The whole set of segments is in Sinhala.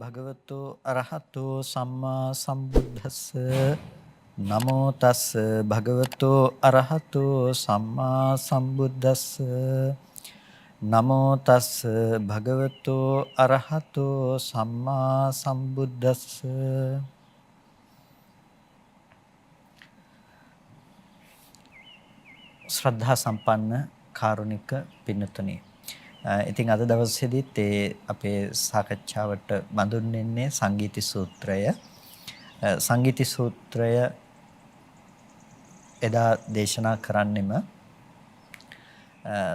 භගවතු අරහතෝ සම්මා සම්බුද්දස්ස නමෝ තස් භගවතු අරහතෝ සම්මා සම්බුද්දස්ස නමෝ තස් භගවතු අරහතෝ සම්මා සම්බුද්දස්ස. ශ්‍රද්ධා සම්පන්න කාරුණික පින්නතුනි, ඉතින් අද දවසේදීත් අපේ සාකච්ඡාවට බඳුන් වෙන්නේ සංගීති සූත්‍රය. සංගීති සූත්‍රය එදා දේශනා කරන්නෙම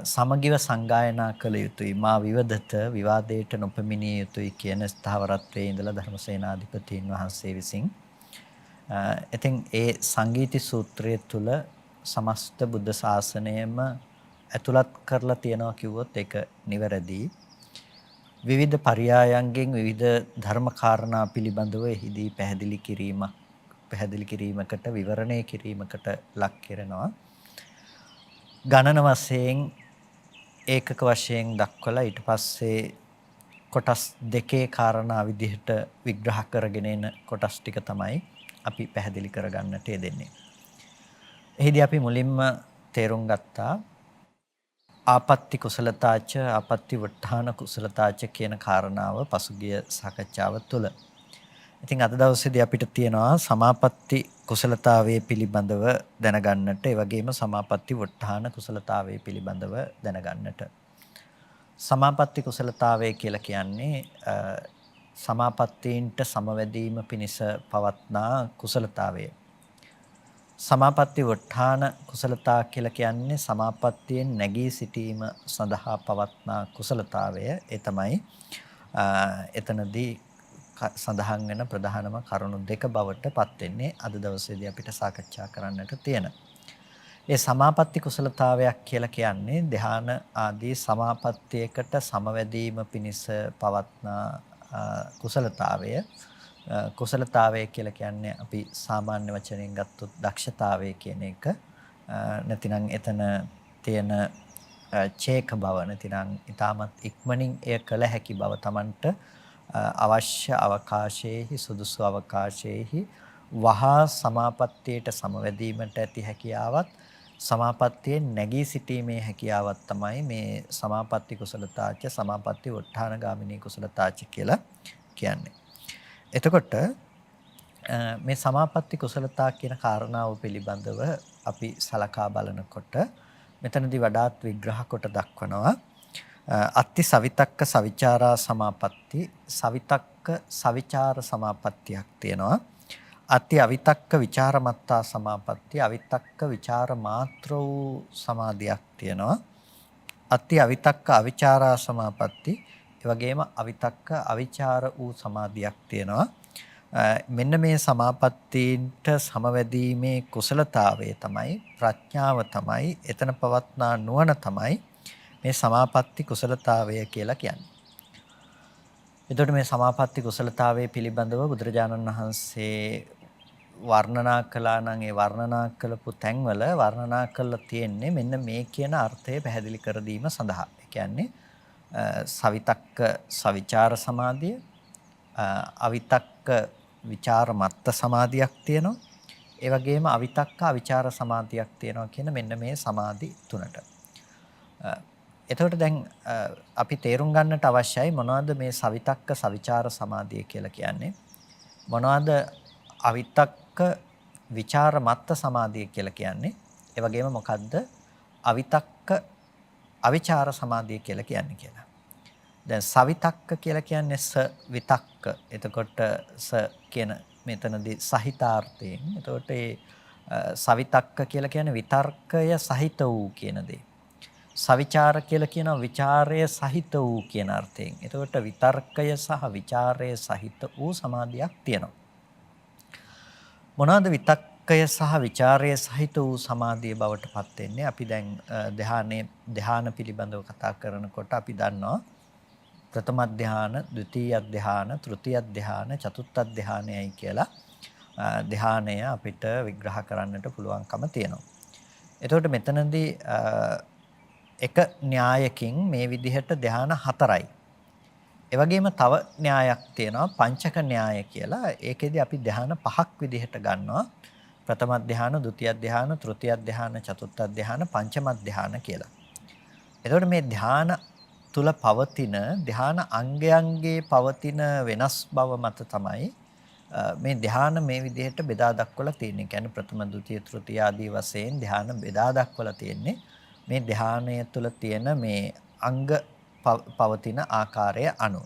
සමගිව සංගායනා කළ යුතුයි, මා විවදත විවාදයට නොපමිණිය යුතුයි කියන ස්ථාවරත්වයේ ඉඳලා ධර්මසේනාධිපතීන් වහන්සේ විසින් ඉතින් ඒ සංගීති සූත්‍රය තුල සමස්ත බුද්ධ ශාසනයම ඇතුළත් කරලා තියනවා කිව්වොත් ඒක නිවැරදි. විවිධ පරයයන්ගෙන් විවිධ ධර්ම කාරණා පිළිබඳව එහිදී පැහැදිලි කිරීමකට විවරණය කිරීමකට ලක් කරනවා. ගණන වශයෙන් ඒකක වශයෙන් දක්වලා ඊට පස්සේ කොටස් දෙකේ කාරණා විදිහට විග්‍රහ කරගෙන එන කොටස් ටික තමයි අපි පැහැදිලි කරගන්නට යෙදෙන්නේ. එහිදී අපි මුලින්ම තේරුම් ගත්තා ආපත්‍ති කුසලතාච ආපත්‍ති වට්ඨාන කුසලතාච කියන කාරණාව පසුගිය සාකච්ඡාව තුළ. ඉතින් අද දවසේදී අපිට තියෙනවා සමාපatti කුසලතාවයේ පිළිබඳව දැනගන්නට, ඒ වගේම සමාපatti වට්ඨාන කුසලතාවයේ පිළිබඳව දැනගන්නට. සමාපatti කුසලතාවය කියලා කියන්නේ සමාපත්තීන්ට සමවැදීම පිණිස පවත්නා කුසලතාවය. සමාපatti වට්ඨාන කුසලතා කියලා කියන්නේ සමාපත්තියෙන් නැගී සිටීම සඳහා පවත්නා කුසලතාවය. ඒ තමයි එතනදී සඳහන් වෙන ප්‍රධානම කරුණු දෙක බවට පත් වෙන්නේ අද දවසේදී අපිට සාකච්ඡා කරන්නට තියෙන. ඒ සමාපatti කුසලතාවයක් කියලා කියන්නේ ධ්‍යාන ආදී සමාපත්තියකට සමවැදීම පිණිස පවත්නා කුසලතාවය. කුසලතාවය කියලා කියන්නේ අපි සාමාන්‍ය වචනයෙන් ගත්තොත් දක්ෂතාවය කියන එක. නැතිනම් එතන තියෙන චේක බව, නැතිනම් ඊටමත් ඉක්මනින් එය කළ හැකි බව, Tamanට අවශ්‍ය අවකාශයේහි සුදුසු අවකාශයේහි වහා සමාපත්තියට සමවැදීමට ඇති හැකියාවත් සමාපත්තියෙන් නැගී සිටීමේ හැකියාවත් තමයි මේ සමාපatti කුසලතාච සමාපatti වට්ඨාන ගාමිනී කුසලතාච කියලා කියන්නේ. එතකොට මේ සමාපatti කුසලතා කියන කාරණාව පිළිබඳව අපි සලකා බලනකොට මෙතනදී වඩාත් විග්‍රහ කොට දක්වනවා අත්ති සවිතක්ක සවිචාරා සමාපatti, සවිතක්ක සවිචාර සමාපත්තියක් තියෙනවා. අත්ති අවිතක්ක විචාරමත්තා සමාපatti, අවිතක්ක විචාර මාත්‍ර වූ සමාධියක් තියෙනවා. අත්ති අවිතක්ක අවිචාරා සමාපatti, ඒ වගේම අවිතක්ක අවිචාර වූ සමාධියක් තියෙනවා. මෙන්න මේ සමාපත්තීන්ට සමවැදීමේ කුසලතාවය තමයි, ප්‍රඥාව තමයි, එතන පවත්නා නුවණ තමයි මේ සමාපatti කුසලතාවය කියලා කියන්නේ. එතකොට මේ සමාපatti කුසලතාවයේ පිළිබඳව බුදුරජාණන් වහන්සේ වර්ණනා කළා නම් ඒ වර්ණනා කළපු තැන්වල වර්ණනා කරලා තියෙන්නේ මෙන්න මේ කියන අර්ථය පැහැදිලි කර දීම සඳහා. ඒ කියන්නේ සවිතක්ක සවිචාර සමාධිය, අවිතක්ක විචාර මත්ත සමාධියක් තියෙනවා. ඒ වගේම අවිතක්ක අවිචාර සමාධියක් තියෙනවා කියන මෙන්න මේ සමාධි තුනට. එතකොට දැන් අපි තේරුම් ගන්නට අවශ්‍යයි මොනවද මේ සවිතක්ක සවිචාර සමාධිය කියලා කියන්නේ, මොනවද අවිතක්ක විචාර මත්ත සමාධිය කියලා කියන්නේ, ඒ වගේම මොකද්ද අවිතක්ක අවිචාර සමාධිය කියලා කියන්නේ කියලා. දැන් සවිතක්ක කියලා කියන්නේ ස විතක්ක. එතකොට ස කියන මෙතනදී සහිතාර්ථයෙන්. එතකොට ඒ සවිතක්ක කියලා කියන්නේ විතර්කය සහිත වූ කියන දේ. සවිචාර කියලා කියනවා විචාරය සහිත වූ කියන අර්ථයෙන්. එතකොට විතර්කය සහ විචාරය සහිත වූ සමාධියක් තියෙනවා. මොනවාද විතක්කය සහ විචාරය සහිත වූ සමාධිය බවට පත් වෙන්නේ? අපි දැන් ධ්‍යාන පිළිබඳව කතා කරනකොට අපි දන්නවා ප්‍රථම ධ්‍යාන, ද්විතීය ධ්‍යාන, තෘතීය ධ්‍යාන, චතුර්ථ ධ්‍යානයයි කියලා ධ්‍යානය අපිට විග්‍රහ කරන්නට පුළුවන්කම තියෙනවා. එතකොට මෙතනදී එක න්‍යායකින් මේ විදිහට ධ්‍යාන 4යි. ඒ වගේම තව න්‍යායක් තියෙනවා පංචක න්‍යාය කියලා. ඒකෙදි අපි ධ්‍යාන පහක් විදිහට ගන්නවා. ප්‍රථම ධ්‍යාන, ဒုတိ ධ්‍යාන, තෘතිය ධ්‍යාන, චතුර්ථ ධ්‍යාන, පංචම ධ්‍යාන කියලා. එතකොට මේ ධ්‍යාන තුල පවතින ධ්‍යාන අංගයන්ගේ පවතින වෙනස් බව මත තමයි මේ ධ්‍යාන මේ විදිහට බෙදා දක්වලා තියෙන්නේ. කියන්නේ ප්‍රථම, ဒုတိ ය, තෘතිය ආදී වශයෙන් ධ්‍යාන බෙදා දක්වලා තියෙන්නේ. මේ ධ්‍යානය තුල තියෙන මේ අංග පවතින ආකාරය අනුව.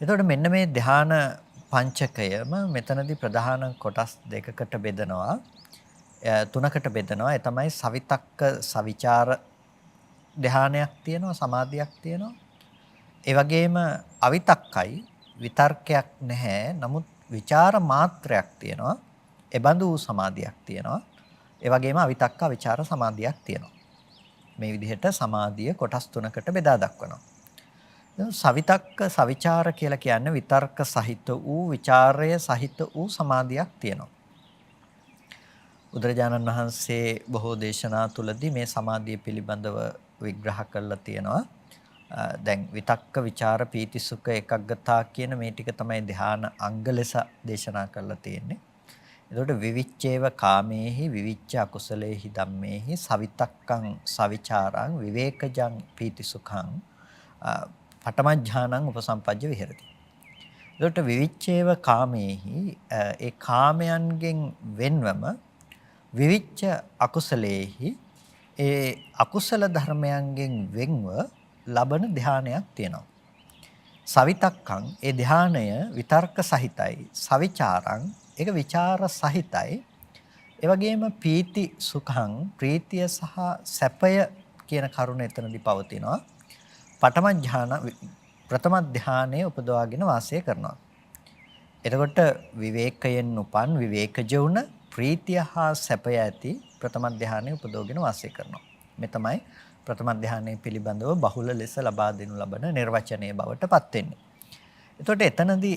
එතකොට මෙන්න මේ ධ්‍යාන පංචකයම මෙතනදී ප්‍රධාන කොටස් දෙකකට බෙදනවා. තුනකට බෙදනවා. ඒ තමයි සවිතක්ක සවිචාර ධ්‍යානයක් තියෙනවා, සමාධියක් තියෙනවා. ඒ වගේම අවිතක්කයි විතර්කයක් නැහැ. නමුත් විචාර මාත්‍රයක් තියෙනවා. එබඳු සමාධියක් තියෙනවා. ඒ වගේම අවිතක්ක විචාර සමාධියක් තියෙනවා. මේ විදිහට සමාධිය කොටස් තුනකට බෙදා දක්වනවා. සවිතක්ක සවිචාර කියලා කියන්නේ විතර්ක සහිත වූ විචාරය සහිත වූ සමාධියක් තියෙනවා. බුදුරජාණන් වහන්සේ බොහෝ දේශනා තුලදී මේ සමාධිය පිළිබඳව විග්‍රහ කරලා තියෙනවා. දැන් විතක්ක විචාර පීති සුඛ ඒකග්ගතා කියන මේ ටික තමයි ධ්‍යාන අංග ලෙස දේශනා කරලා තියෙන්නේ. එතකොට විවිච්ඡේව කාමේහි විවිච්ඡ අකුසලේහි ධම්මේහි සවිතක්කං සවිචාරං විවේකජං පීති සුඛං පඨමඥානං උපසම්පජ්ජ විහෙරති. එතකොට විවිච්ඡේව කාමේහි ඒ කාමයන්ගෙන් වෙන්වම විවිච්ඡ අකුසලේහි ඒ අකුසල ධර්මයන්ගෙන් වෙන්ව ලබන ධානයක් තියෙනවා. සවිතක්කං ඒ ධානය විතර්ක සහිතයි. සවිචාරං ඒක විචාර සහිතයි. ඒ වගේම පීති සුඛං ප්‍රීතිය සහ සැපය කියන කරුණ එතනදී පවතිනවා. ප්‍රථම ධානයේ උපදවාගෙන වාසය කරනවා. එතකොට විවේකයෙන් උපන් විවේකජ වුණ ප්‍රීතිය හා සැපය ඇති ප්‍රථම ධානයේ උපදවගෙන වාසය කරනවා. මේ තමයි ප්‍රථම ධානයේ පිළිබඳව බහුල ලෙස ලබා දෙනු ලබන නිර්වචනයේ බවට පත් වෙන්නේ. එතකොට එතනදී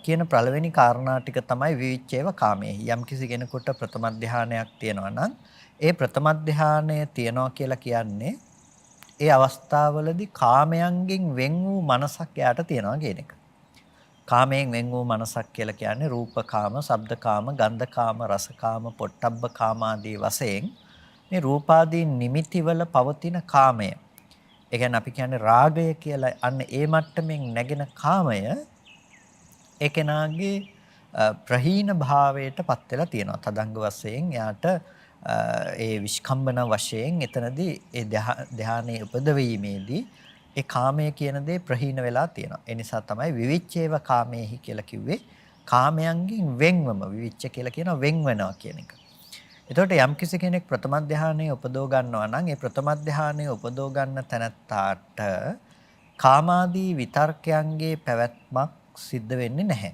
කියන පළවෙනි කාරණා ටික තමයි විවිච්ඡේව කාමයේ. යම් කිසි කෙනෙකුට ප්‍රථම ධානයක් තියෙනවා නම් ඒ ප්‍රථම ධානය තියනවා කියලා කියන්නේ ඒ අවස්ථාවවලදී කාමයන්ගෙන් වෙන් වූ මනසක් යාට තියනවා කියන එක. කාමයෙන් වෙන් වූ මනසක් කියලා කියන්නේ රූපකාම, ශබ්දකාම, ගන්ධකාම, රසකාම, පොට්ටබ්බකාම ආදී වශයෙන් මේ රූපාදී නිමිතිවල පවතින කාමය. ඒ කියන්නේ අපි කියන්නේ රාගය කියලා. අන්න ඒ මට්ටමින් නැගෙන කාමය ඒ කෙනාගේ ප්‍රහීන භාවයට පත් වෙලා තියෙනවා. තදංග වශයෙන් යාට ඒ විස්කම්බන වශයෙන් එතනදී ඒ ධානයේ උපදවීමේදී ඒ කාමය කියන දේ ප්‍රහීන වෙලා තියෙනවා. ඒ නිසා තමයි විවිච්ඡේව කාමේහි කියලා කිව්වේ. කාමයන්ගෙන් වෙන්වම විවිච්ඡ කියලා කියනවා වෙන් වෙනවා කියන එක. එතකොට යම් කිසි කෙනෙක් ප්‍රථම ධානයේ උපදව ගන්නවා නම් ඒ ප්‍රථම ධානයේ උපදව ගන්න තැනත්තාට කාමාදී විතර්කයන්ගේ පැවැත්මක් සිද්ධ වෙන්නේ නැහැ.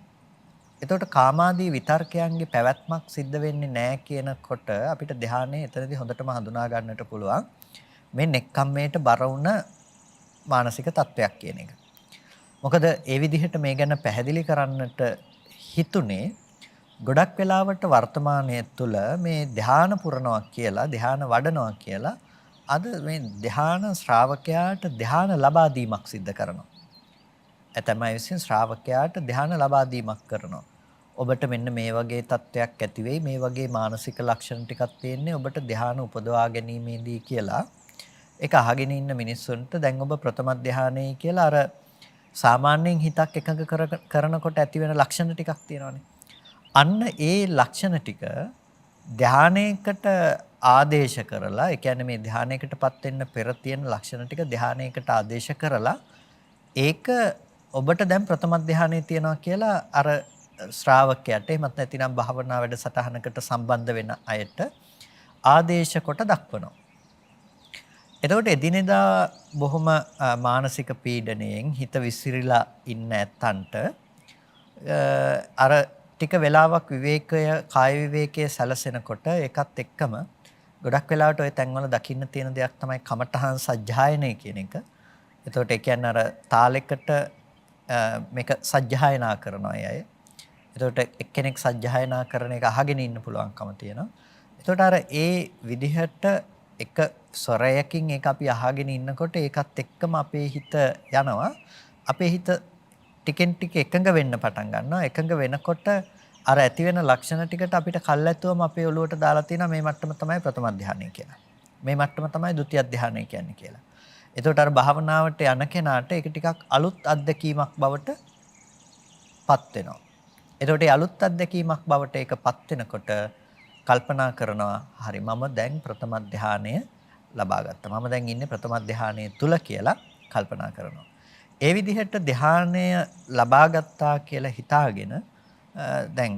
එතකොට කාමාදී විතර්කයන්ගේ පැවැත්මක් සිද්ධ වෙන්නේ නැහැ කියනකොට අපිට ධානයේ එතනදී හොඳටම හඳුනා ගන්නට පුළුවන් මේ නෙක්ඛම්මයට බර වුණ මානසික තත්වයක් කියන එක. මොකද ඒ විදිහට මේ ගැන පැහැදිලි කරන්නට හිතුනේ ගොඩක් වෙලාවට වර්තමානයේ තුල මේ ධාන පුරනවා කියලා ධාන වඩනවා කියලා අද මේ ධාන ශ්‍රාවකයාට ධාන ලබා දීමක් සිද්ධ කරනවා. ඇතැම්මයි විසින් ශ්‍රාවකයාට ධාන ලබා දීමක් කරනවා. ඔබට මෙන්න මේ වගේ තත්වයක් ඇති වෙයි, මේ වගේ මානසික ලක්ෂණ ටිකක් තියෙන්නේ ඔබට ධාන උපදවා ගැනීමේදී කියලා. ඒක අහගෙන ඉන්න මිනිස්සුන්ට දැන් ඔබ ප්‍රථම ධානයේ කියලා අර සාමාන්‍යයෙන් හිතක් එකඟ කරනකොට ඇති වෙන ලක්ෂණ ටිකක් තියෙනවානේ. අන්න ඒ ලක්ෂණ ටික ධානයකට ආදේශ කරලා, ඒ කියන්නේ මේ ධානයකටපත් වෙන්න පෙර තියෙන ලක්ෂණ ටික ධානයකට ආදේශ කරලා ඒක ඔබට දැන් ප්‍රථම ධානයේ තියනවා කියලා අර ශ්‍රාවකයාට එහෙමත් නැතිනම් භාවනා වැඩසටහනකට සම්බන්ධ වෙන අයට ආදේශ කොට දක්වනවා. එතකොට එදිනෙදා බොහොම මානසික පීඩණයෙන් හිත විසිරීලා ඉන්න ඇත්තන්ට අර ටික වෙලාවක් විවේකය, කාය විවේකයේ සැලසෙනකොට ඒකත් එක්කම ගොඩක් වෙලාවට ওই තැන්වල දකින්න තියෙන දෙයක් තමයි කමඨහං සජ්ජායනය කියන එක. එතකොට ඒ කියන්නේ අර තාලෙකට මේක සජ්ජායනා කරනවා අය. එතකොට එක්කෙනෙක් සජ්ජායනා කරන එක අහගෙන ඉන්න පුළුවන්කම තියෙනවා. එතකොට අර ඒ විදිහට එක ස්වරයකින් ඒක අපි අහගෙන ඉන්නකොට ඒකත් එක්කම අපේ හිත යනවා අපේ හිත ටිකෙන් ටික එකඟ වෙන්න පටන් ගන්නවා. එකඟ වෙනකොට අර ඇති වෙන ලක්ෂණ ටිකට අපිට කල්ැතුවම අපේ ඔළුවට දාලා තියෙනවා මේ මට්ටම තමයි ප්‍රථම ධානය කියලා. මේ මට්ටම තමයි ဒုတိ ය ධානය කියන්නේ කියලා. එතකොට අර භාවනාවට යන කෙනාට ඒක ටිකක් අලුත් අත්දැකීමක් බවට පත් වෙනවා. එතකොට මේ අලුත් අත්දැකීමක් බවට ඒකපත් වෙනකොට කල්පනා කරනවා හරි මම දැන් ප්‍රථම ධානය ලබා ගත්තා. මම දැන් ඉන්නේ ප්‍රථම ධානයේ තුල කියලා කල්පනා කරනවා. ඒ විදිහට ධානය ලබා ගත්තා කියලා හිතාගෙන දැන්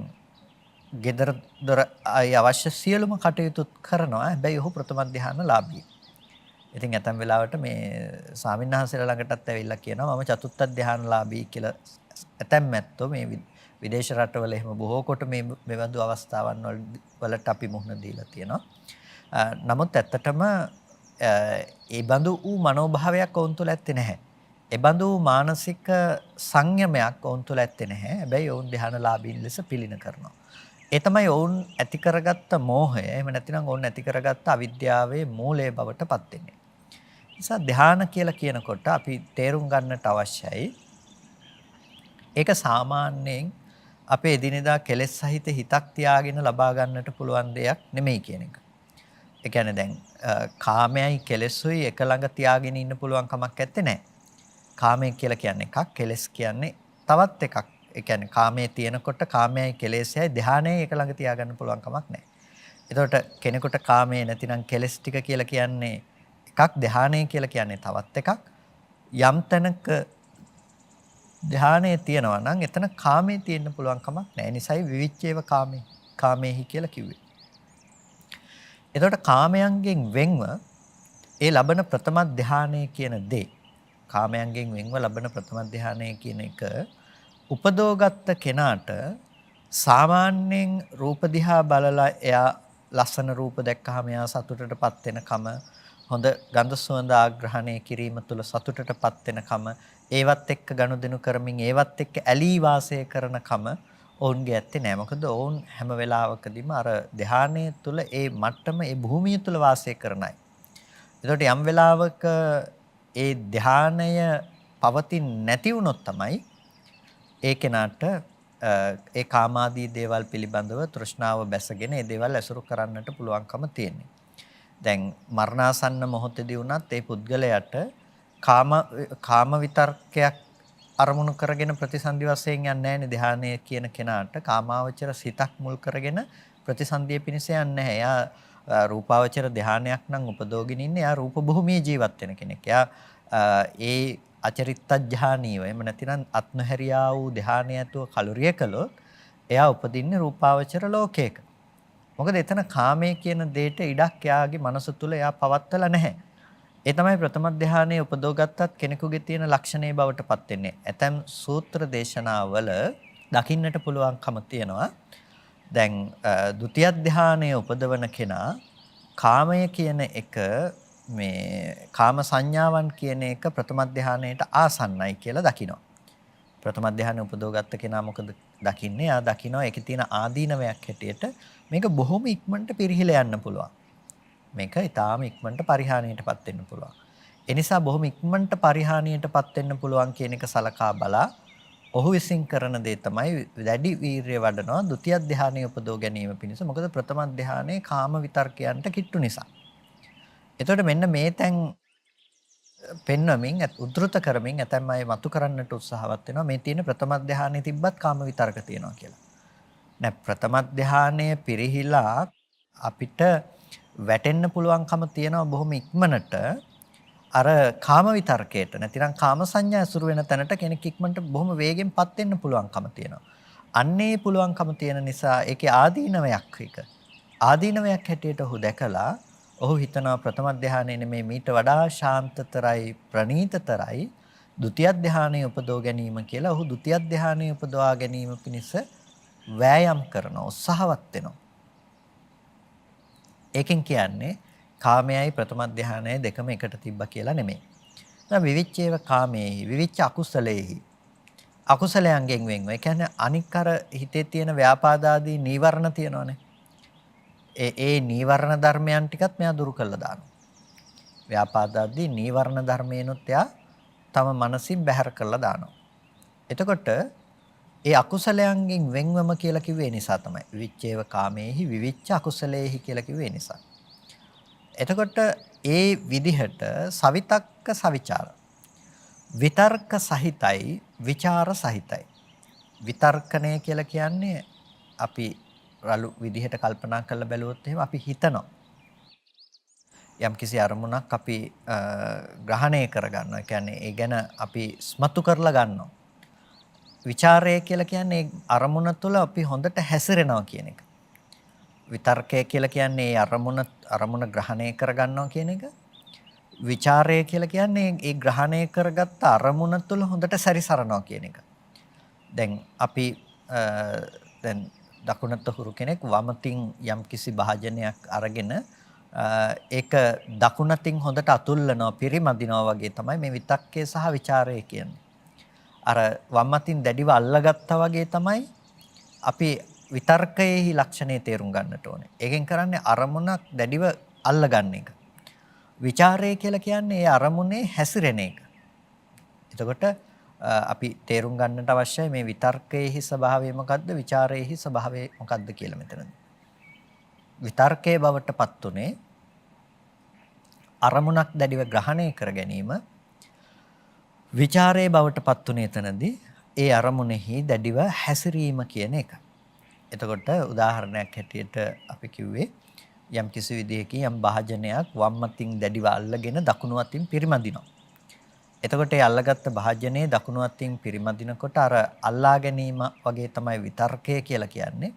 gedara dora අවශ්‍ය සියලුම කටයුතු කරනවා. හැබැයි ඔහු ප්‍රථම ධානලාභී. ඉතින් ඇතම් වෙලාවට මේ ස්වාමින්වහන්සේලා ළඟටත් ඇවිල්ලා කියනවා මම චතුත්ථ ධානලාභී කියලා. ඇතම් ඇත්තෝ මේ විදේශ රටවල එහෙම බොහෝ කොට මේ මෙවඳු අවස්ථාවන් වලට අපි මුහුණ දීලා තියෙනවා. නමුත් ඇත්තටම ඒ බඳු වූ මනෝභාවයක් ඔවුන් තුළ ඇත්තේ නැහැ. ඒ බඳු මානසික සංයමයක් ඔවුන් තුළ ඇත්තේ නැහැ. හැබැයි ඔවුන් ධානලාභීන් ලෙස පිළින කරනවා. ඒ තමයි ඔවුන් ඇති කරගත්ත මෝහය. එහෙම නැතිනම් ඔවුන් ඇති කරගත්ත අවිද්‍යාවේ මූලය බවට පත් වෙන්නේ. නිසා ධාන කියලා කියනකොට අපි තේරුම් ගන්නට අවශ්‍යයි. ඒක සාමාන්‍යයෙන් අපේ එදිනෙදා කෙලෙස් සහිත හිතක් තියාගෙන ලබා ගන්නට පුළුවන් දෙයක් නෙමෙයි කියන එක. ඒ කියන්නේ දැන් කාමයයි කෙලෙසුයි එක ළඟ තියාගෙන ඉන්න පුළුවන් කමක් නැත්තේ නෑ. කාමය කියලා කියන්නේ එකක්, කෙලෙස් කියන්නේ තවත් එකක්. ඒ කියන්නේ කාමයේ තියෙනකොට කාමයයි කෙලෙසයයි ධානයයි එක ළඟ තියාගන්න පුළුවන් කමක් නෑ. එතකොට කෙනෙකුට කාමයේ නැතිනම් කෙලෙස් ටික කියලා කියන්නේ එකක්, ධානය කියලා කියන්නේ තවත් එකක්. යම් තැනක ධානයේ තියෙනවා නම් එතන කාමයේ තියෙන්න පුළුවන් කමක් නැහැ. නිසයි විවිච්ඡේව කාමේහි කියලා කිව්වේ. එතකොට කාමයන්ගෙන් වෙන්ව ඒ ලබන ප්‍රථම ධානය කියන දේ, කාමයන්ගෙන් වෙන්ව ලබන ප්‍රථම ධානය කියන එක උපදෝගත්ත කෙනාට සාමාන්‍යයෙන් රූප දිහා බලලා එයා ලස්සන රූප දැක්කහම එයා සතුටටපත් වෙනකම, හොඳ ගඳ සුවඳ ආග්‍රහණය කිරීම තුළ සතුටටපත් වෙනකම, ඒවත් එක්ක ගනුදෙනු කරමින් ඒවත් එක්ක ඇලී වාසය කරනකම ඔවුන්ගේ ඇත්තේ නෑ. මොකද ඔවුන් හැම වෙලාවකදීම අර ධානයේ තුල ඒ මට්ටම ඒ භූමිය තුල වාසය කරන අය. ඒකට යම් වෙලාවක ඒ ධානය පවතින්නේ නැති වුණොත් තමයි ඒ කෙනාට ඒ කාමාදී දේවල් පිළිබඳව තෘෂ්ණාව බැසගෙන ඒ දේවල් ඇසුරු කරන්නට පුළුවන්කම තියෙන්නේ. දැන් මරණාසන්න මොහොතේදී වුණත් ඒ පුද්ගලයාට කාම විතර්කයක් අරමුණු කරගෙන ප්‍රතිසන්දි වශයෙන් යන්නේ නැහැ නේ. ධානය කියන කෙනාට කාමාවචර සිතක් මුල් කරගෙන ප්‍රතිසන්දිය පිණිස යන්නේ නැහැ. එයා රූපාවචර ධානයක් නම් උපදෝගෙන ඉන්නේ. එයා රූප භූමියේ ජීවත් වෙන කෙනෙක්. එයා ඒ අචරිත්තඥානීව එහෙම නැතිනම් අත්නහැරියා වූ ධානය ඇතුව කලුරිය කළොත් එයා උපදින්නේ රූපාවචර ලෝකයක. මොකද එතන කාමයේ කියන දෙයට ඉඩක් එයාගේ මනස තුල එයා පවත්තලා නැහැ. ඒ තමයි ප්‍රථම ධානයේ උපදෝගත්තත් කෙනෙකුගේ තියෙන ලක්ෂණේ බවට පත් වෙන්නේ. ඇතැම් සූත්‍ර දේශනාවල දකින්නට පුළුවන්කම තියෙනවා. දැන් ဒုတိ ය ධානයේ උපදවන කෙනා කාමය කියන එක මේ කාම සංඥාවන් කියන එක ප්‍රථම ධානයේට ආසන්නයි කියලා දකිනවා. ප්‍රථම ධානය උපදවගත්ත කෙනා මොකද දකින්නේ? එයා දකිනවා ඒකේ තියෙන ආදීනවයක් හැටියට මේක බොහොම ඉක්මනට පිරිහිලා යන්න පුළුවන්. මේක ඊටාම ඉක්මනට පරිහානියටපත් වෙන්න පුළුවන්. ඒ නිසා බොහොම ඉක්මනට පරිහානියටපත් වෙන්න පුළුවන් කියන එක සලකා බලා ඔහු විසින් කරන දේ තමයි වැඩි වීරිය වඩනවා ဒုတိ ය ධානය උපදව ගැනීම පිණිස. මොකද ප්‍රථම ධානයේ කාම විතර්කයන්ට කිට්ටු නිසා. එතකොට මෙන්න මේ තැන් පෙන්වමින් උද්දෘත කරමින් ඇතැම් අය මතු කරන්නට උත්සාහවත් වෙනවා මේ තියෙන ප්‍රථම ධානයේ තිබ්බත් කාම විතර්ක තියෙනවා කියලා. නෑ, ප්‍රථම ධානය පිරිහිලා අපිට වැටෙන්න පුළුවන්කම තියෙනවා බොහොම ඉක්මනට අර කාම විතර්කයට. නැතිනම් කාම සංඥා ඇසුරු වෙන තැනට කෙනෙක් ඉක්මනට බොහොම වේගෙන්පත් වෙන්න පුළුවන්කම තියෙනවා. අන්නේ පුළුවන්කම තියෙන නිසා ඒකේ ආදීනවයක් එක. ආදීනවයක් හැටියට ඔහු දැකලා ඔහු හිතනවා ප්‍රථම ධානයේ නෙමේ මීට වඩා ශාන්තතරයි ප්‍රණීතතරයි ဒုတိ ය ධානයේ උපදව ගැනීම කියලා. ඔහු ဒုတိ ය ධානයේ උපදවා ගැනීම පිණිස වෑයම් කරනවා, උත්සාහවත් වෙනවා. ඒකෙන් කියන්නේ කාමයයි ප්‍රථම ධානයයි දෙකම එකට තිබ්බා කියලා නෙමෙයි. දැන් විවිච්ඡේව කාමේහි විවිච්ඡ අකුසලේහි අකුසලයන්ගෙන් වෙන්ව. ඒ කියන්නේ අනික් අර හිතේ තියෙන ව්‍යාපාදාදී නීවරණ තියෙනවනේ. ඒ නීවරණ ධර්මයන් ටිකත් මෙයා දුරු කළා දානවා. ව්‍යාපාදාදී නීවරණ ධර්මේනොත් එයා තම මනසින් බැහැර කරලා දානවා. එතකොට ඒ අකුසලයන්ගෙන් වෙන්වම කියලා කිව්වේ නිසා තමයි. විවිච්ඡේව කාමේහි විවිච්ඡ අකුසලේහි කියලා කිව්වේ නිසා. එතකොට ඒ විදිහට සවිතක්ක සවිචාර විතර්ක සහිතයි විචාර සහිතයි. විතර්කණය කියලා කියන්නේ අපි රළු විදිහට කල්පනා කරලා බැලුවොත් එහෙම අපි හිතනවා. යම් කිසි අරමුණක් අපි ග්‍රහණය කරගන්නවා. ඒ කියන්නේ ඒ ගැන අපි ස්මතු කරලා ගන්නවා. විචාරය කියලා කියන්නේ අරමුණ තුළ අපි හොඳට හැසිරෙනවා කියන එක. විතර්කය කියලා කියන්නේ අරමුණ ග්‍රහණය කරගන්නවා කියන එක. විචාරය කියලා කියන්නේ ඒ ග්‍රහණය කරගත්ත අරමුණ තුළ හොඳට සැරිසරනවා කියන එක. දැන් අපි දැන් දකුණත හුරු කෙනෙක් වමතින් යම් කිසි භාජනයක් අරගෙන ඒක දකුණතින් හොඳට අතුල්ලනවා පිරිමදිනවා වගේ තමයි මේ විතක්කේ සහ ਵਿਚාරය කියන්නේ. අර වමතින් දැඩිව අල්ලගත්තා වගේ තමයි අපි විතර්කයේහි ලක්ෂණේ තේරුම් ගන්නට ඕනේ. ඒකෙන් කරන්නේ අරමුණක් දැඩිව අල්ලගන්න එක. ਵਿਚාරය කියලා කියන්නේ ඒ අරමුණේ හැසිරෙන එක. එතකොට අපි තේරුම් ගන්නට අවශ්‍යයි මේ විතර්කයේහි ස්වභාවය මොකද්ද ਵਿਚාරයේහි ස්වභාවය මොකද්ද කියලා මෙතනදී. විතර්කයේ බවටපත් උනේ අරමුණක් දැඩිව ග්‍රහණය කර ගැනීම. විචාරයේ බවටපත් උනේ එතනදී ඒ අරමුණෙහි දැඩිව හැසිරීම කියන එක. එතකොට උදාහරණයක් හැටියට අපි කිව්වේ යම් කිසි විදිහකින් යම් භාජනයක් වම් අතින් දැඩිව අල්ලගෙන දකුණු අතින් පිරිමදිනවා. එතකොට ඒ අල්ලගත්ත භාජනයේ දකුණු අතින් පිරිමදිනකොට අර අල්ලා ගැනීම වගේ තමයි විතර්කය කියලා කියන්නේ.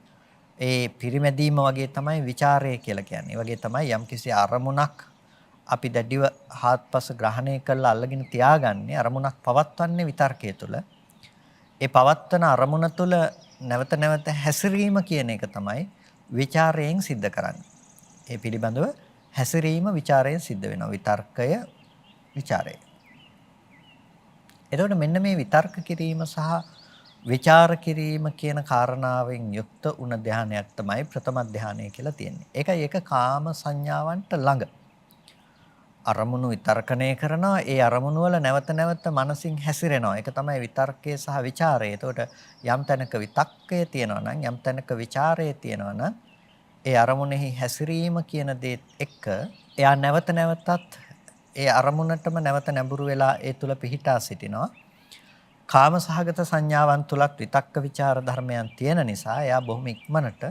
ඒ පිරිමැදීම වගේ තමයි ਵਿਚාරය කියලා කියන්නේ. ඒ වගේ තමයි යම්කිසි අරමුණක් අපි දැඩිව හාත්පස ග්‍රහණය කරලා අල්ලගෙන තියාගන්නේ අරමුණක් පවත්වන්නේ විතර්කයේ තුල. ඒ පවත්වන අරමුණ තුල නැවත නැවත හැසිරීම කියන එක තමයි ਵਿਚාරයෙන් සිද්ධ කරන්නේ. ඒ පිළිබඳව හැසිරීම ਵਿਚාරයෙන් සිද්ධ වෙනවා. විතර්කය ਵਿਚාරය. එතකොට මෙන්න මේ විතර්ක කිරීම සහ විචාර කිරීම කියන කාරණාවෙන් යුක්ත උන ධානයක් තමයි ප්‍රථම ධානය කියලා තියෙන්නේ. ඒකයි ඒක කාම සංඥාවන්ට ළඟ. අරමුණු විතර්කණය කරනවා. ඒ අරමුණු වල නැවත නැවත මනසින් හැසිරෙනවා. ඒක තමයි විතර්කය සහ ਵਿਚාරය. එතකොට යම් තැනක විතක්කය තියෙනවා නම් යම් තැනක ਵਿਚාරය තියෙනවා නම් ඒ අරමුණෙහි හැසිරීම කියන දේ එක්ක එයා නැවත නැවතත් ඒ අරමුණටම නැවත නැඹුරු වෙලා ඒ තුල පිහිටා සිටිනවා. කාම සහගත සංඥාවන් තුලත් විතක්ක ਵਿਚාර ධර්මයන් තියෙන නිසා එයා බොහොම ඉක්මනට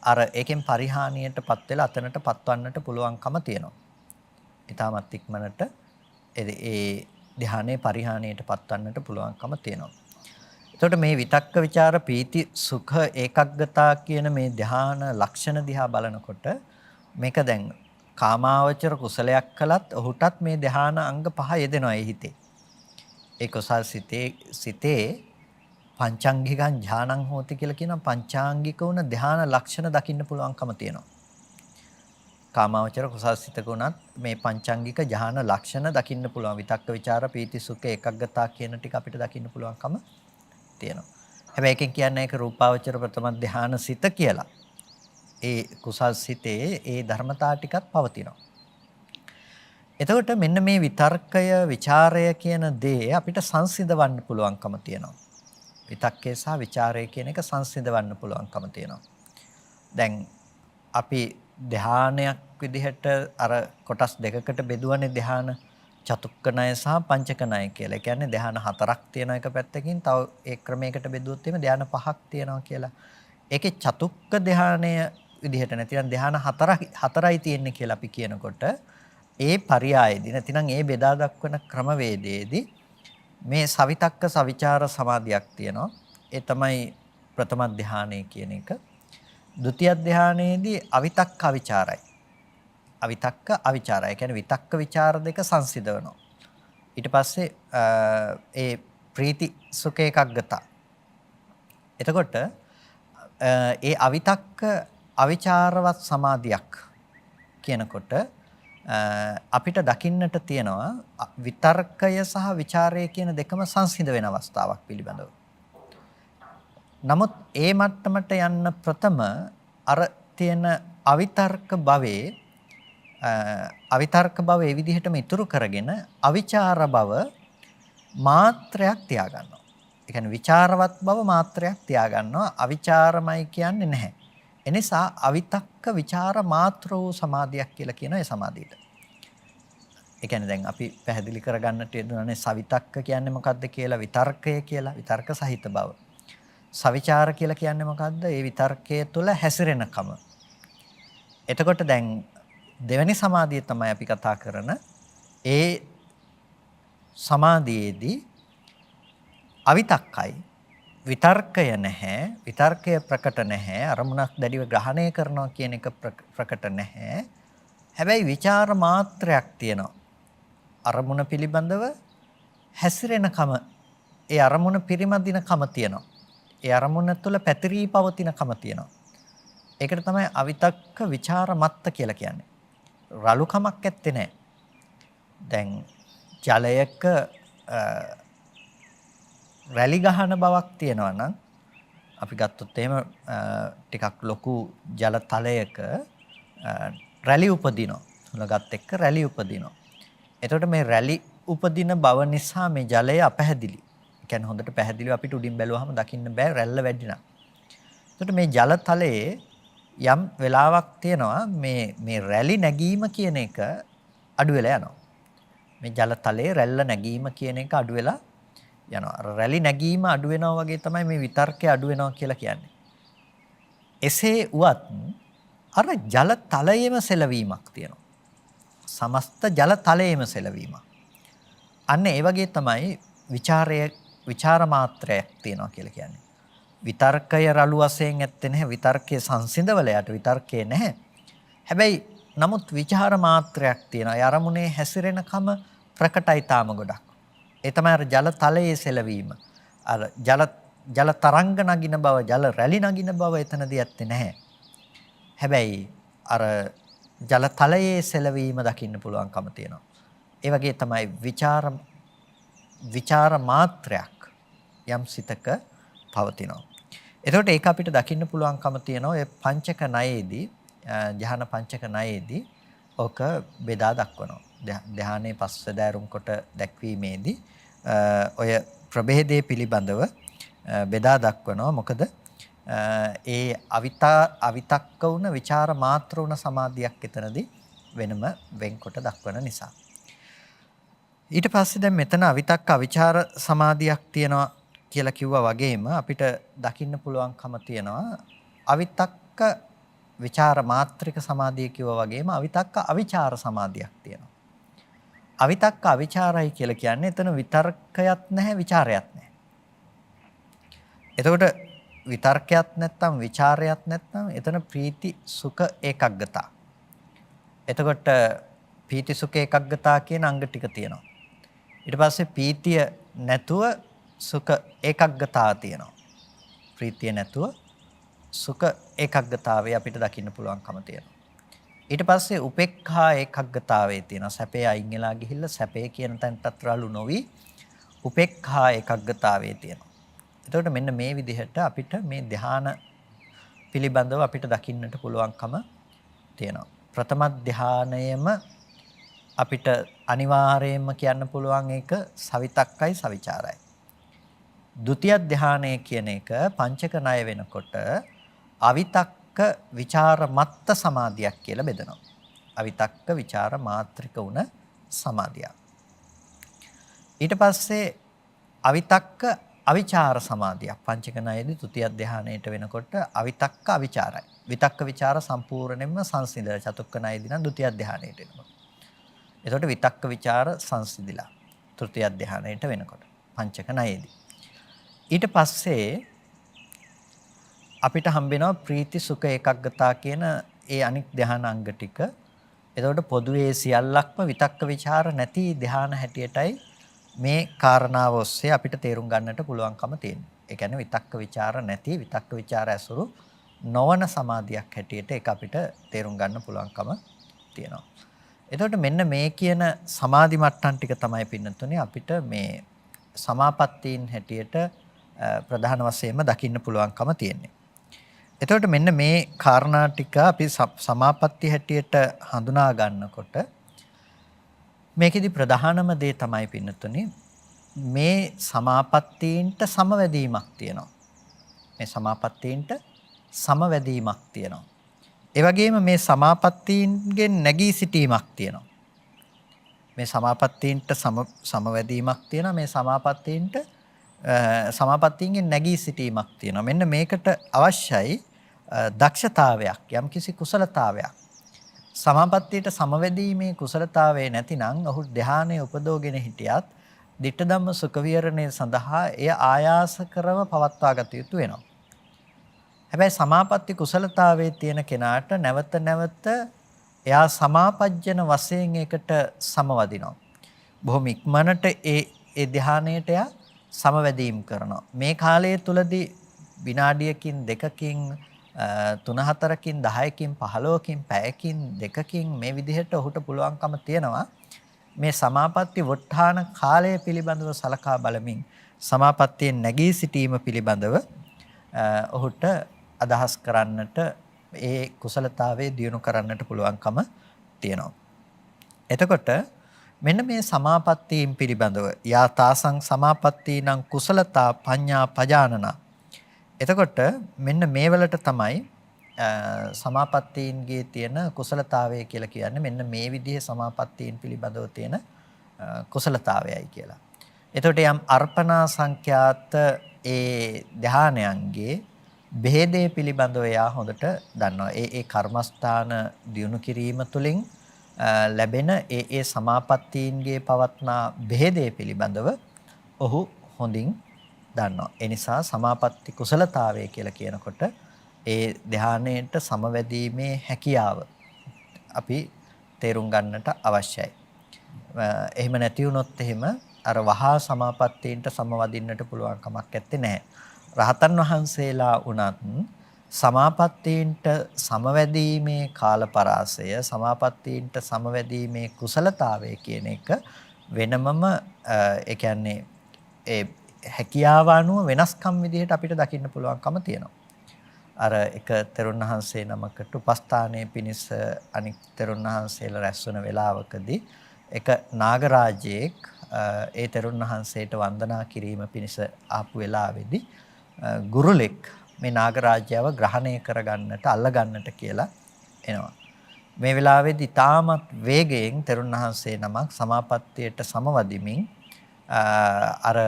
අර ඒකෙන් පරිහානියටපත් වෙලා අතනට පත්වන්නට පුළුවන්කම තියෙනවා. ඊටමත් ඉක්මනට ඒ ධානයේ පරිහානියට පත්වන්නට පුළුවන්කම තියෙනවා. එතකොට මේ විතක්ක ਵਿਚාර පීති සුඛ ඒකග්ගතා කියන මේ ධාන ලක්ෂණ දිහා බලනකොට මේක දැන් කාමාවචර කුසලයක් කළත් ඔහුටත් මේ ධාන අංග පහ යෙදෙනවා ඒ හිතේ. ඒ කුසල් සිතේ පංචාංගිකං ඥානං හෝති කියලා කියන පංචාංගික වුණ ධාන ලක්ෂණ දකින්න පුළුවන්කම තියෙනවා. කාමාවචර කුසල් සිතක උනත් මේ පංචාංගික ඥාන ලක්ෂණ දකින්න පුළුවන්. විතක්ක ਵਿਚාර පීති සුඛ ඒකග්ගතා කියන ටික අපිට දකින්න පුළුවන්කම තියෙනවා. හැබැයි එකෙන් කියන්නේ ඒක රූපාවචර ප්‍රථම ධාන සිත කියලා. ඒ කුසල් සිතේ ඒ ධර්මතා ටිකත් පවතිනවා. එතකොට මෙන්න මේ විතර්කය, ਵਿਚාරය කියන දේ අපිට සංසිඳවන්න පුළුවන්කම තියෙනවා. විතක්කේ සහ ਵਿਚාරය කියන එක සංසිඳවන්න පුළුවන්කම තියෙනවා. දැන් අපි ධානයක් විදිහට අර කොටස් දෙකකට බෙදුවනේ ධාන චතුක්ක ණය සහ පංචක ණය කියලා. ඒ කියන්නේ ධාන හතරක් තියෙන එක පැත්තකින් තව ඒ ක්‍රමයකට බෙදුවොත් එimhe ධාන පහක් තියෙනවා කියලා. ඒකේ චතුක්ක ධානය විදිහට නැතිනම් ධාන හතරයි තියෙන්නේ කියලා අපි කියනකොට ඒ පරියායේදී නැතිනම් ඒ බෙදා දක්වන ක්‍රමවේදයේදී මේ සවිතක්ක සවිචාර සමාධියක් තියෙනවා. ඒ තමයි ප්‍රථම ධානය කියන එක. ဒုတိ ය ධානයේදී අවිතක්ක අවිචාරයි. අවිතක්ක අවිචාරය. ඒ කියන්නේ විතක්ක විචාර දෙක සංසිඳවනවා. ඊට පස්සේ ඒ ප්‍රීති සුඛ ඒකග්ගතා. එතකොට ඒ අවිතක්ක අවිචාරවත් සමාධියක් කියනකොට අපිට දකින්නට තියෙනවා විතර්කය සහ ਵਿਚාරය කියන දෙකම සංසිඳ වෙන අවස්ථාවක් පිළිබඳව. නමුත් ඒ මට්ටමට යන්න ප්‍රථම අර තියෙන අවිතර්ක භවයේ ඒ විදිහටම ඉතුරු කරගෙන අවිචාර භව මාත්‍රයක් තියාගන්නවා. ඒ කියන්නේ ਵਿਚාරවත් බව මාත්‍රයක් තියාගන්නවා. අවිචාරමයි කියන්නේ නැහැ. එනිසා අවිතක්ක ਵਿਚාර මාත්‍ර වූ සමාධියක් කියලා කියන ඒ සමාධියට. ඒ කියන්නේ දැන් අපි පැහැදිලි කරගන්නට යෙදුණානේ සවිතක්ක කියන්නේ මොකක්ද කියලා විතර්කය කියලා විතර්ක සහිත බව. සවිචාර කියලා කියන්නේ මොකක්ද? ඒ විතර්කයේ තුල හැසිරෙනකම. එතකොට දැන් දෙවෙනි සමාධිය තමයි අපි කතා කරන ඒ සමාධියේදී අවිතක්කයි විතර්කය නැහැ විතර්කය ප්‍රකට නැහැ අරමුණක් දැඩිව ග්‍රහණය කරනවා කියන එක ප්‍රකට නැහැ හැබැයි ਵਿਚාර මාත්‍රයක් තියෙනවා අරමුණ පිළිබඳව හැසිරෙනකම ඒ අරමුණ පිරිමදිනකම තියෙනවා ඒ අරමුණ තුළ පැතිරී පවතිනකම තියෙනවා ඒකට තමයි අවිතක්ක ਵਿਚාර මත්ත කියලා කියන්නේ රළුකමක් ඇත්තේ නැහැ දැන් ජලයක රැලි ගහන බවක් තියෙනවා නම් අපි ගත්තොත් එහෙම ටිකක් ලොකු ජල තලයක රැලි උපදිනවා. හුලගත් එක්ක රැලි උපදිනවා. එතකොට මේ රැලි උපදින බව නිසා මේ ජලය අපැහැදිලි. ඒ කියන්නේ හොඳට පැහැදිලිව අපිට උඩින් බැලුවහම දකින්න බෑ රැල්ල වැඩි නම්. එතකොට මේ ජල තලයේ යම් වෙලාවක් තියෙනවා මේ රැලි නැගීම කියන එක අඩු වෙලා යනවා. මේ ජල තලයේ රැල්ල නැගීම කියන එක අඩු වෙලා යනවා. රැලි නැගීම අඩු වෙනවා වගේ තමයි මේ විතර්කය අඩු වෙනවා කියලා කියන්නේ. එසේ වුවත් අර ජල තලයේම සෙලවීමක් තියෙනවා. සමස්ත ජල තලයේම සෙලවීමක්. අන්න ඒ වගේ තමයි විචාර මාත්‍රයක් තියෙනවා කියලා කියන්නේ. විතර්කය රළු වශයෙන් ඇත්තේ නැහැ. විතර්කයේ සංසිඳවල යට විතර්කේ නැහැ. හැබැයි නමුත් විචාර මාත්‍රයක් තියෙනවා. ඒ අරමුණේ හැසිරෙනකම ප්‍රකටයි තාම ගොඩක්. ඒ තමයි අර ජල තලයේ සෙලවීම. අර ජල තරංග නගින බව, ජල රැලි නගින බව එතනදී ඇත්තේ නැහැ. හැබැයි අර ජල තලයේ සෙලවීම දකින්න පුළුවන්කම තියෙනවා. ඒ වගේ තමයි විචාර මාත්‍රයක් යම් සිතක පවතිනවා. එතකොට ඒක අපිට දකින්න පුළුවන්කම තියෙනවා ඒ පංචක ණයේදී, ධ්‍යාන පංචක ණයේදී ඔක බෙදා දක්වනවා. ධ්‍යානයේ පස්වැදෑරුම් කොට දැක්වීමේදී ඔය ප්‍රභේදයේ පිළිබඳව බෙදා දක්වනවා. මොකද ඒ අවිතක්ක වුණ ਵਿਚාර මාත්‍ර වුණ සමාධියක් එතනදී වෙනම වෙන්කොට දක්වන නිසා. ඊට පස්සේ දැන් මෙතන අවිතක්ක අවිචාර සමාධියක් තියෙනවා කියලා කිව්වා වගේම අපිට දකින්න පුළුවන්කම තියෙනවා අවිතක්ක විචාර මාත්‍රික සමාධිය කිව්වා වගේම අවිතක්ක අවිචාර සමාධියක් තියෙනවා. අවිතක්ක අවිචාරයි කියලා කියන්නේ එතන විතර්කයක් නැහැ විචාරයක් නැහැ. එතකොට විතර්කයක් නැත්නම් විචාරයක් නැත්නම් එතන ප්‍රීති සුඛ ඒකග්ගතා. එතකොට ප්‍රීති සුඛ ඒකග්ගතා කියන අංග ටික තියෙනවා. ඊට පස්සේ ප්‍රීතිය නැතුව සුඛ ඒකග්ගතා තියෙනවා. ප්‍රීතිය නැතුව සුඛ ඒකග්ගතාවේ අපිට දකින්න පුළුවන්කම තියෙනවා. ඊට පස්සේ උපේක්ඛා ඒකග්ගතාවේ තියෙනවා. සැපේ අයින් වෙලා ගිහිල්ලා සැපේ කියන තැනටත් රළු නොවි උපේක්ඛා ඒකග්ගතාවේ තියෙනවා. එතකොට මෙන්න මේ විදිහට අපිට මේ ධ්‍යාන පිළිබඳව අපිට දකින්නට පුළුවන්කම තියෙනවා. ප්‍රථම ධ්‍යානයේම අපිට අනිවාර්යයෙන්ම කියන්න පුළුවන් එක සවිතක්කයි සවිචාරයි. ဒုတိ ය ධ්‍යානය කියන එක පංචක ණය වෙනකොට අවිතක්ක විචාර මත්ත සමාධියක් කියලා බෙදනවා. අවිතක්ක විචාර මාත්‍රික උන සමාධිය. ඊට පස්සේ අවිතක්ක අවිචාර සමාධියක් පංචක ණයේදී ဒုတိ ය ධ්‍යානයට වෙනකොට අවිතක්ක අවිචාරයි. විතක්ක විචාර සම්පූර්ණයෙන්ම සංසිඳන චතුක්ක ණයේදී නම් ဒုတိ ය ධ්‍යානයට එනවා. එතකොට විතක්ක විචාර සංසිඳිලා තෘතිය ධ්‍යානයට වෙනකොට පංචක ණයේදී. ඊට පස්සේ අපිට හම්බෙනවා ප්‍රීති සුඛ ඒකග්ගතා කියන ඒ අනික් ධ්‍යාන අංග ටික. එතකොට පොදුවේ සියල්ලක්ම විතක්ක ਵਿਚාර නැති ධ්‍යාන හැටියටයි මේ කාරණාව ඔස්සේ අපිට තේරුම් ගන්නට පුළුවන්කම තියෙනවා. ඒ කියන්නේ විතක්ක ਵਿਚාර නැති විතක්ක ਵਿਚාර ඇසුරු නොවන සමාධියක් හැටියට ඒක අපිට තේරුම් ගන්න පුළුවන්කම තියෙනවා. එතකොට මෙන්න මේ කියන සමාධි මට්ටම් ටික තමයි පින්නතුනේ අපිට මේ සමාපත්තීන් හැටියට ප්‍රධාන වශයෙන්ම දකින්න පුළුවන්කම තියෙන්නේ. එතකොට මෙන්න මේ කාරණා ටික අපි සමාපatti හැටියට හඳුනා ගන්නකොට මේකෙදි ප්‍රධානම දේ තමයි පින්නතුනේ මේ සමාපත්තීන්ට සමවැදීමක් තියෙනවා. මේ සමාපත්තීන්ට සමවැදීමක් තියෙනවා. ඒ වගේම මේ සමාපත්තීන්ගෙන් නැගී සිටීමක් තියෙනවා. මේ සමාපත්තීන්ට සමවැදීමක් තියෙනවා. මේ සමාපත්තීන්ගෙන් නැගී සිටීමක් තියෙනවා. මෙන්න මේකට අවශ්‍යයි දක්ෂතාවයක්, යම්කිසි කුසලතාවයක්. සමාපත්තියට සමවැදීමේ කුසලතාවය නැතිනම් ඔහු ධානයේ උපදෝගෙන හිටියත් ditta ධම්ම සුඛ විහරණය සඳහා එය ආයාස කරව පවත්වා ගත යුතු වෙනවා. හැබැයි සමාපatti කුසලතාවයේ තියෙන කෙනාට නැවත නැවත එයා සමාපජ්ජන වශයෙන් ඒකට සමවදිනවා. බොහොම ඉක්මනට ඒ ධානයට එයා සමවැදීම් කරනවා. මේ කාලය තුලදී විනාඩියකින් දෙකකින් 3-4කින් 10කින් 15කින් පැයකින් දෙකකින් මේ විදිහට ඔහුට පුළුවන්කම තියෙනවා මේ සමාපatti වොට්ටාන කාලය පිළිබඳව සලකා බලමින් සමාපත්තියෙන් නැගී සිටීම පිළිබඳව ඔහුට අදහස් කරන්නට ඒ කුසලතාවයේ දියුණු කරන්නට පුළුවන්කම තියෙනවා. එතකොට මෙන්න මේ සමාපත්තීන් පිළිබඳව යාතාසං සමාපත්තීනං කුසලතා පඤ්ඤා පජානනා. එතකොට මෙන්න මේ වලට තමයි සමාපත්තීන්ගේ තියෙන කුසලතාවය කියලා කියන්නේ මෙන්න මේ විදිහේ සමාපත්තීන් පිළිබඳව තියෙන කුසලතාවයයි කියලා. එතකොට යම් අර්පණා සංඛ්‍යාත ඒ ධානයන්ගේ බෙහෙදේ පිළිබඳව යා හොඳට දන්නවා. ඒ කර්මස්ථාන දියුණු කිරීම තුළින් ලැබෙන ඒ සමාපත්තීන්ගේ පවත්නා බෙහෙදේ පිළිබඳව ඔහු හොඳින් දන්නවා. ඒ නිසා සමාපatti කුසලතාවය කියලා කියනකොට ඒ ධානයට සමවැදීමේ හැකියාව අපි තේරුම් ගන්නට අවශ්‍යයි. එහෙම නැති වුණොත් එහෙම අර වහා සමාපත්තීන්ට සමවදින්නට පුළුවන් කමක් නැත්තේ නෑ. රහතන් වහන්සේලා වුණත් සමාපත්තීන්ට සමවැදීමේ කාලපරාසය සමාපත්තීන්ට සමවැදීමේ කුසලතාවය කියන එක වෙනමම ඒ කියන්නේ ඒ හැකියාව අනුව වෙනස්කම් විදිහට අපිට දකින්න පුළුවන්කම තියෙනවා. අර එක තෙරුන් වහන්සේ නමකට උපස්ථානයේ පිණිස අනික් තෙරුන් වහන්සේලා රැස් වෙන වෙලාවකදී එක නාගරාජයෙක් ඒ තෙරුන් වහන්සේට වන්දනා කිරීම පිණිස ආපු වෙලාවේදී ගුරුලෙක් මේ නාගරාජ්‍යව ග්‍රහණය කරගන්නට අල්ලගන්නට කියලා එනවා. මේ වෙලාවේදී තාමත් වේගයෙන් තෙරුන් වහන්සේ නමක් සමාපත්තියට සමවදිමින් අර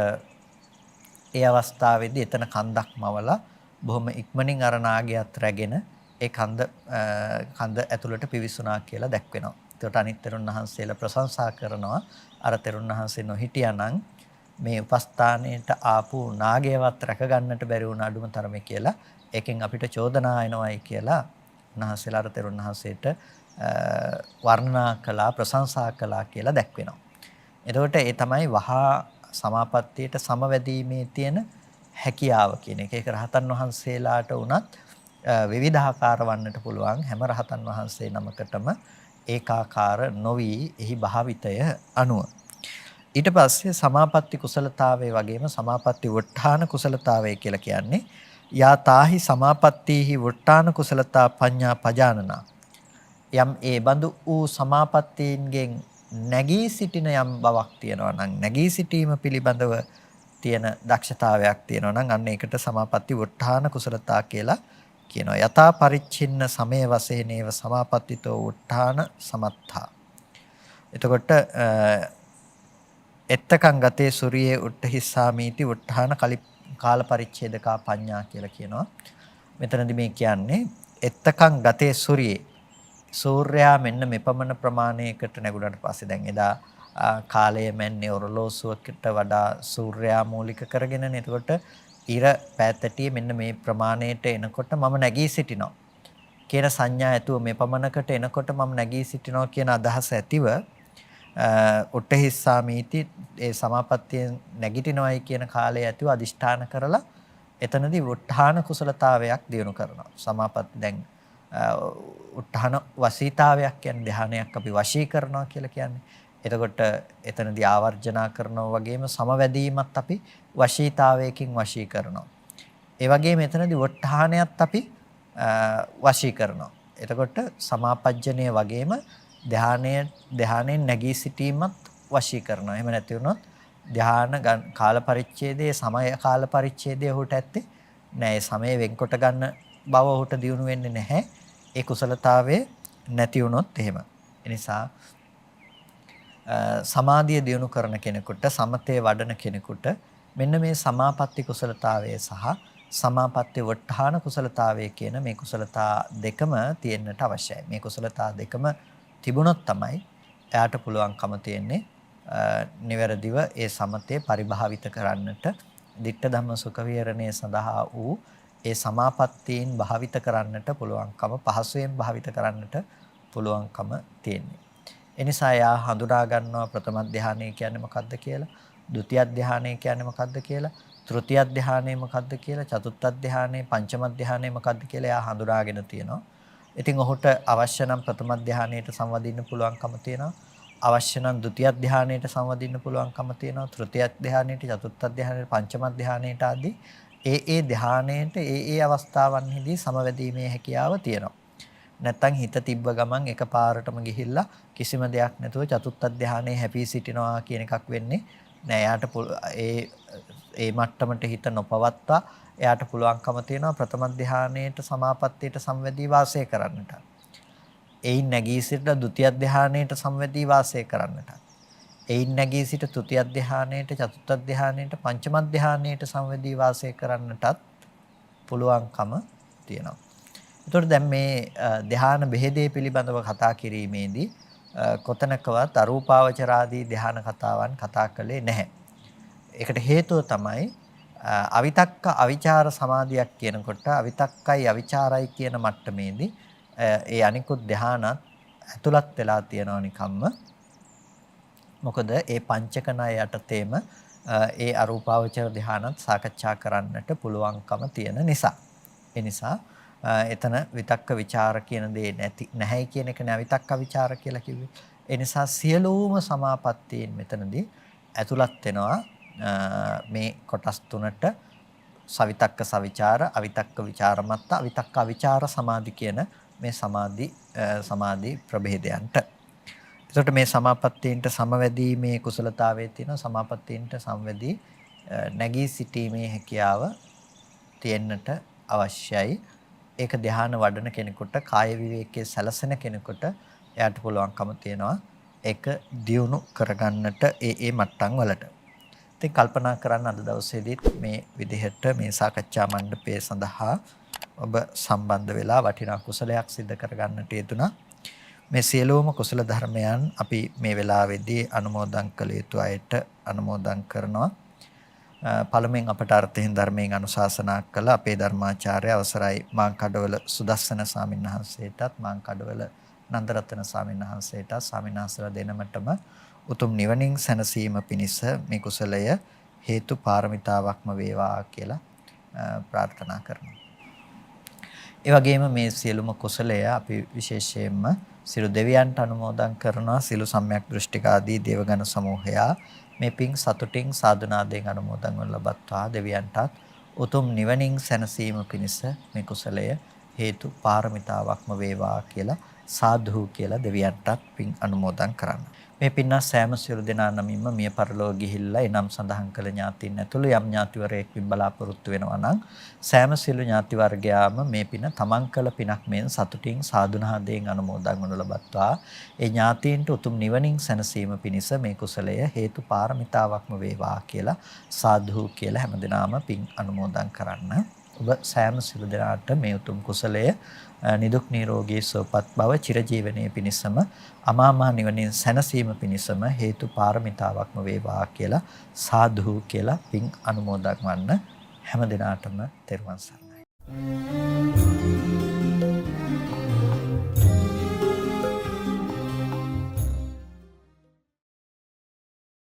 ඒ අවස්ථාවේදී එතන කන්දක් මවලා බොහොම ඉක්මනින් අර නාගයාත් රැගෙන ඒ කන්ද ඇතුළට පිවිසුනා කියලා දැක්වෙනවා. ඒකට අනිත් තෙරුන් වහන්සේලා ප්‍රශංසා කරනවා අර තෙරුන් වහන්සේ නොහිටියානම් මේ උපස්ථානයට ආපු නාගයවත් රැක ගන්නට බැරි වුණ අඩුම තරමේ කියලා ඒකෙන් අපිට චෝදනා එනවායි කියලා උන්වහන්සේලා අර තෙරුන් වහන්සේට වර්ණනා කළා ප්‍රශංසා කළා කියලා දැක්වෙනවා. එතකොට ඒ තමයි වහා සමාපත්තියට සමවැදීමේ තියෙන හැකියාව කියන එක. ඒක රහතන් වහන්සේලාට උනත් විවිධාකාර වන්නට පුළුවන්. හැම රහතන් වහන්සේ නමකටම ඒකාකාර නොවි එහි භාවිතය අනුව. ඊට පස්සේ සමාපatti කුසලතාවයේ වගේම සමාපatti වොට්ටාන කුසලතාවය කියලා කියන්නේ යා තාහි සමාපත්තීහි වොට්ටාන කුසලතා පඤ්ඤා පජානනා. යම් ඒ බඳු වූ සමාපත්තීන්ගෙන් නැගී සිටින යම් බවක් තියෙනවා නම් නැගී සිටීම පිළිබඳව තියෙන දක්ෂතාවයක් තියෙනවා නම් අන්න ඒකට සමාපatti වොට්ටාන කුසලතා කියලා කියනවා. යථා පරිච්ඡින්න සමේ වශයෙන්ේව සමාපත්තිතෝ වොට්ටාන සමත්තා. එතකොට එත්තකං ගතේ සූර්යේ උට්ඨහිස්සාමීති වොට්ටාන කාල පරිච්ඡේදකා පඤ්ඤා කියලා කියනවා. මෙතනදී මේ කියන්නේ එත්තකං ගතේ සූර්යේ සූර්යයා මෙන්න මෙපමණ ප්‍රමාණයකට නැගුණාට පස්සේ දැන් එදා කාලය මැන්නේ ඔරලෝසුවකට වඩා සූර්යයා මූලික කරගෙනනේ. එතකොට ඉර පැත්තටිය මෙන්න මේ ප්‍රමාණයට එනකොට මම නැගී සිටිනවා කියන සංඥා ඇතුව මේ පමණකට එනකොට මම නැගී සිටිනවා කියන අදහස ඇතිව උට්ඨහිස්සාමීති ඒ සමාපත්තියෙන් නැගිටිනවයි කියන කාලය ඇතුව අදිෂ්ඨාන කරලා එතනදී වොට්ටාන කුසලතාවයක් දිනු කරනවා. සමාපatti දැන් උට්ටාන වසීතාවයක් කියන්නේ ධානයක් අපි වශී කරනවා කියලා කියන්නේ. එතකොට එතනදී ආවර්ජනා කරනවා වගේම සමවැදීමත් අපි වශීතාවයකින් වශී කරනවා. ඒ වගේම එතනදී වොට්ටානයත් අපි වශී කරනවා. එතකොට සමාපජ්ජනය වගේම ධානයෙන් නැගී සිටීමත් වශී කරනවා. එහෙම නැති වුණොත් කාල පරිච්ඡේදයේ සමය කාල පරිච්ඡේදයේ ඔහුට ඇත්තේ නෑ. සමය වෙන්කොට ගන්න බව ඔහුට දියුණු වෙන්නේ නැහැ. ඒ කුසලතාවයේ නැති වුණොත් එහෙම. ඒ නිසා සමාධිය දියුණු කරන කෙනෙකුට සමතේ වඩන කෙනෙකුට මෙන්න මේ සමාපatti කුසලතාවය සහ සමාපatti වට්ටහන කුසලතාවය කියන මේ කුසලතා දෙකම තියෙන්නට අවශ්‍යයි. මේ කුසලතා දෙකම තිබුණොත් තමයි එයාට පුළුවන්කම තියෙන්නේ නිවැරදිව ඒ සමතේ පරිභාවිත කරන්නට, ditta ධම්ම සුඛ විහරණය සඳහා වූ ඒ සමාපත්තීන් භාවිත කරන්නට පුළුවන්කම, පහසුවෙන් භාවිත කරන්නට පුළුවන්කම තියෙන්නේ. එනිසා යා හඳුනා ගන්නවා ප්‍රථම ධානය කියන්නේ මොකක්ද කියලා, ဒုတိ ය ධානය කියන්නේ මොකක්ද කියලා, තෘතිය ධානය මොකක්ද කියලා, චතුර්ථ ධානය, පංචම ධානය මොකක්ද කියලා යා හඳුනාගෙන තියෙනවා. ඉතින් ඔහුට අවශ්‍ය නම් ප්‍රථම ධානයට සංවදින්න පුළුවන්කම තියෙනවා. අවශ්‍ය නම් ဒုတိ ය ධානයට සංවදින්න පුළුවන්කම තියෙනවා. තෘතිය ධානයට, චතුර්ථ ධානයට, පංචම ධානයට ආදී ඒ ධානයට ඒ අවස්ථාවන්හිදී සමවැදීමේ හැකියාව තියෙනවා. නැත්තම් හිත තිබ්බ ගමන් එකපාරටම ගිහිල්ලා කිසිම දෙයක් නැතුව චතුත්ථ ධානයේ හැපී සිටිනවා කියන එකක් වෙන්නේ නෑ. එයාට ඒ මට්ටමට හිත නොපවත්තා එයාට පුළුවන්කම තියෙනවා ප්‍රථම ධානයේට සමාපත්තියට සංවැදී වාසය කරන්නට. එයින් නැගී සිට ဒုတိ ය ධානයේට සංවැදී වාසය කරන්නට. එයින් නැගී සිට තෘතිය ධානයේට, චතුත්ථ ධානයේට, පංචම ධානයේට සංවැදී වාසය කරන්නටත් පුළුවන්කම තියෙනවා. එතකොට දැන් මේ ධ්‍යාන බෙහෙදේ පිළිබඳව කතා කිරීමේදී කොතනකවත් අරූපාවචරාදී ධ්‍යාන කතාවන් කතා කළේ නැහැ. ඒකට හේතුව තමයි අවිතක්ක අවිචාර සමාධියක් කියනකොට අවිතක්කයි අවිචාරයි කියන මට්ටමේදී ඒ අනිකුත් ධ්‍යානත් ඇතුළත් වෙලා තියෙනවා නිකම්ම. මොකද ඒ පංචක ණය යටතේම ඒ අරූපාවචර ධ්‍යානත් සාකච්ඡා කරන්නට පුළුවන්කම තියෙන නිසා. ඒ නිසා එතන විතක්ක ਵਿਚාර කියන දේ නැහැ කියන එක නේ විතක්ක ਵਿਚාර කියලා කිව්වේ. ඒ නිසා සියලුම සමාපත්තීන් මෙතනදී ඇතුළත් වෙනවා මේ කොටස් තුනට සවිතක්ක සවිචාර, අවිතක්ක ਵਿਚාරමත්ත, අවිතක්ක අවිචාර සමාධි කියන මේ සමාධි ප්‍රභේදයන්ට. එතකොට මේ සමාපත්තීන්ට සමවැදීමේ කුසලතාවයේ තියෙන සමාපත්තීන්ට සමවැදී නැගී සිටීමේ හැකියාව තියෙන්නට අවශ්‍යයි. ඒක ධ්‍යාන වඩන කෙනෙකුට, කාය විවේකයේ සැලසෙන කෙනෙකුට එයාට පුළුවන්කම තියෙනවා ඒක දියුණු කරගන්නට ඒ මට්ටම් වලට. ඉතින් කල්පනා කරන්න අද දවසේදීත් මේ විදිහට මේ සාකච්ඡා මණ්ඩපය සඳහා ඔබ සම්බන්ධ වෙලා වටිනා කුසලයක් සිදු කරගන්නට යෙදුණා. මේ සියලුම කුසල ධර්මයන් අපි මේ වෙලාවේදී අනුමෝදන් කළ යුතු අයට අනුමෝදන් කරනවා. පළමුවෙන් අපට අර්ථයෙන් ධර්මයෙන් අනුශාසනා කළ අපේ ධර්මාචාර්ය අවසරයි මාංකඩවල සුදස්සන ස්වාමීන් වහන්සේටත් මාංකඩවල නන්දරත්න ස්වාමීන් වහන්සේටත් ස්වාමීන් වහන්සේලා දෙනමටම උතුම් නිවනින් සැනසීම පිණිස මේ කුසලය හේතු පාරමිතාවක්ම වේවා කියලා ප්‍රාර්ථනා කරනවා. ඒ වගේම මේ සියලුම කුසලය අපි විශේෂයෙන්ම සියලු දෙවියන්ට අනුමෝදන් කරනවා. සියලු සම්‍යක් දෘෂ්ටික ආදී දේවගණ සමූහයා මේ පිං සතුටින් සාදුනාදයෙන් අනුමෝදන් වන ලබත්වා දෙවියන්ටත් උතුම් නිවනින් සැනසීම පිණිස මේ කුසලය හේතු පාරමිතාවක්ම වේවා කියලා සාදු කියලා දෙවියන්ටත් පිං අනුමෝදන් කරන්න. මේ පින්නා සෑම සියලු දෙනා නමින්ම මිය පරලෝ ගිහිල්ලා එනම් සඳහන් කළ ඥාතීන් ඇතුළු යම් ඥාතිවරයෙක් වින් බලාපොරොත්තු වෙනවා නම් සෑම සියලු ඥාති වර්ගයාම මේ පින තමන් කළ පිනක් මෙන් සතුටින් සාදුනාදයෙන් අනුමෝදන් වනු ලබත්වා ඒ ඥාතීන්ට උතුම් නිවනින් සැනසීම පිණිස මේ කුසලය හේතු පාරමිතාවක්ම වේවා කියලා සාදු කියලා හැමදෙනාම පින් අනුමෝදන් කරන්න. ඔබ සෑම සියලු දෙනාට මේ උතුම් කුසලය නිදුක් නිරෝගී සුවපත් බව චිරජීවනයේ පිණිසම අමා මහ නිවනින් සැනසීම පිණිසම හේතු පාරමිතාවක්ම වේවා කියලා සාදු කියලා පින් අනුමෝදන් වන්න හැම දිනාටම තෙරුවන් සරණයි.